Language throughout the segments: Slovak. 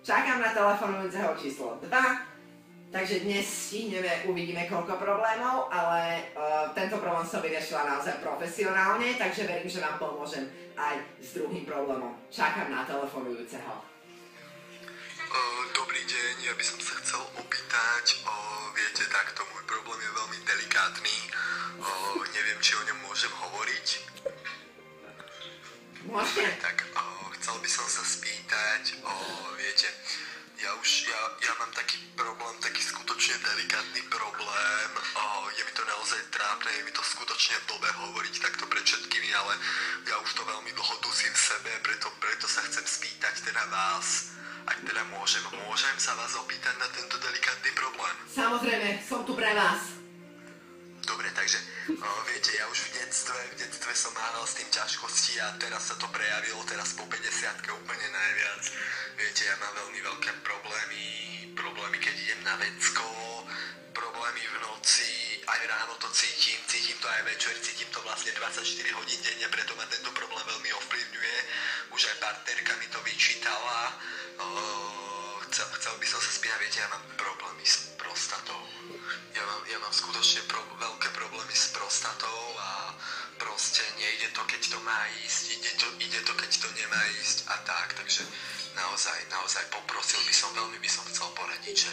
Čakám na telefonujúceho číslo 2, takže dnes stihneme, uvidíme koľko problémov, ale tento problém som vyriešila naozaj profesionálne, takže verím, že vám pomôžem aj s druhým problémom. Čakám na telefonujúceho. Dobrý deň, ja by som sa chcel opýtať, viete, takto môj problém je veľmi delikátny, neviem, či o ňom môžem hovoriť. Môžete? Tak chcel by som sa spýtať, viete, ja mám taký problém, taký skutočne delikátny problém, je mi to naozaj trápne, je mi to skutočne blbé hovoriť takto pred všetkými, ale ja už to veľmi dlho dusím v sebe, preto sa chcem spýtať teda vás, ak teda môžem sa vás opýtať na tento delikátny problém. Samozrejme, som tu pre vás. Dobre, takže viete, ja už v detstve som mával s tým ťažkosti a teraz sa to prejavilo, teraz po 50-ke úplne najviac. Viete, ja mám veľmi veľké problémy keď idem na vecko, problémy v noci, aj ráno to cítim to aj večer, cítim to vlastne 24 hodín denne, preto ma tento problém veľmi ovplyvňuje. Už aj partnerka mi to vyčítala. Chcel by som sa spýtať, viete, ja mám problémy s prostatou. Ja mám skutočne veľké problémy s prostatou a proste nejde to, keď to má ísť, ide to, keď to nemá ísť a tak, takže naozaj poprosil by som, veľmi by som chcel poradiť,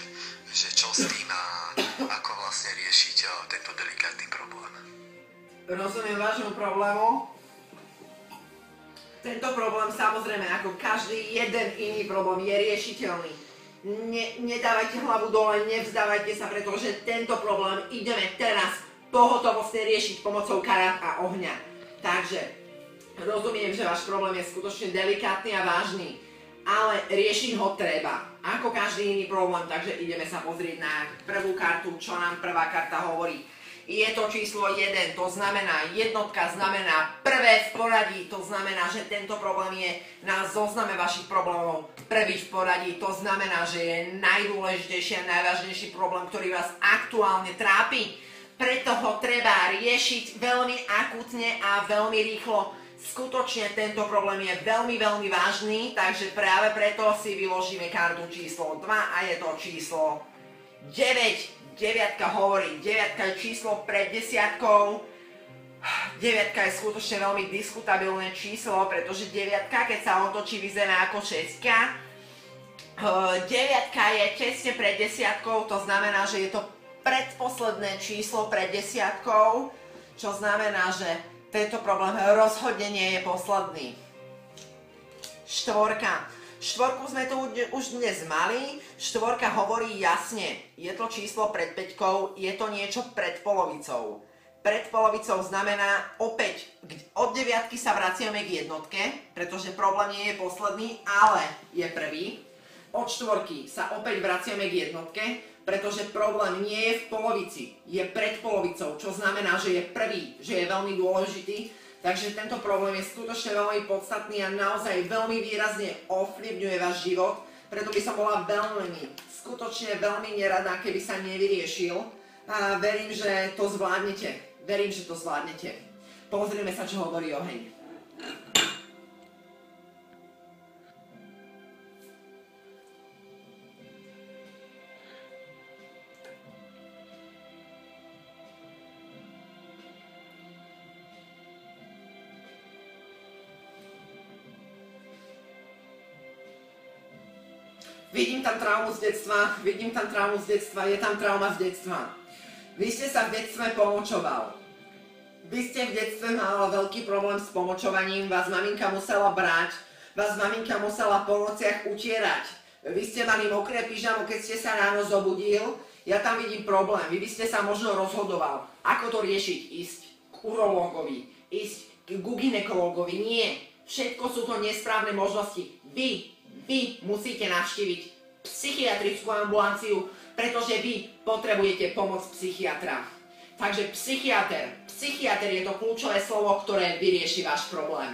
že čo s tým a ako vlastne riešiť tento delikátny problém. Rozumiem vášmu problému. Tento problém samozrejme ako každý jeden iný problém je riešiteľný. Nedávajte hlavu dole, nevzdávajte sa, pretože tento problém ideme teraz pohotovostne riešiť pomocou karát a ohňa. Takže rozumiem, že váš problém je skutočne delikátny a vážny, ale riešiť ho treba, ako každý iný problém, takže ideme sa pozrieť na prvú kartu, čo nám prvá karta hovorí. Je to číslo 1, to znamená, jednotka znamená prvé v poradí, to znamená, že tento problém je na zozname vašich problémov prvý v poradí, to znamená, že je najdôležitejší a najvážnejší problém, ktorý vás aktuálne trápi. Preto ho treba riešiť veľmi akútne a veľmi rýchlo. Skutočne tento problém je veľmi, veľmi vážny, takže práve preto si vyložíme kartu číslo 2 a je to číslo 9. Deviatka hovorí, deviatka je číslo pred desiatkou. Deviatka je skutočne veľmi diskutabilné číslo, pretože deviatka, keď sa otočí, vyzerá ako šestka. Deviatka je tesne pred desiatkou, to znamená, že je to predposledné číslo pred desiatkou, čo znamená, že tento problém rozhodne nie je posledný. Štvorka. Štvorku sme tu už dnes mali, štvorka hovorí jasne, je to číslo pred päťkou, je to niečo pred polovicou. Pred polovicou znamená opäť, od deviatky sa vraciame k jednotke, pretože problém nie je posledný, ale je prvý. Od štvorky sa opäť vraciame k jednotke, pretože problém nie je v polovici, je pred polovicou, čo znamená, že je prvý, že je veľmi dôležitý. Takže tento problém je skutočne veľmi podstatný a naozaj veľmi výrazne ovplyvňuje váš život. Preto by som bola skutočne veľmi nerada, keby sa nevyriešil. A verím, že to zvládnete. Pozrieme sa, čo hovorí oheň. Vidím tam traumu z detstva, je tam trauma z detstva. Vy ste sa v detstve pomočoval. Vy ste v detstve mala veľký problém s pomočovaním, vás maminka musela brať, vás maminka musela po nociach utierať. Vy ste mali mokré pyžamo, keď ste sa ráno zobudil, ja tam vidím problém. Vy by ste sa možno rozhodoval, ako to riešiť, ísť k urológovi, ísť k gynekológovi. Nie, všetko sú to nesprávne možnosti. Vy musíte navštíviť psychiatrickú ambulanciu, pretože vy potrebujete pomoc psychiatra. Takže psychiater je to kľúčové slovo, ktoré vyrieši váš problém.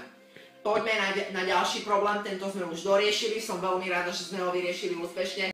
Poďme na ďalší problém, tento sme už doriešili, som veľmi rada, že sme ho vyriešili úspešne.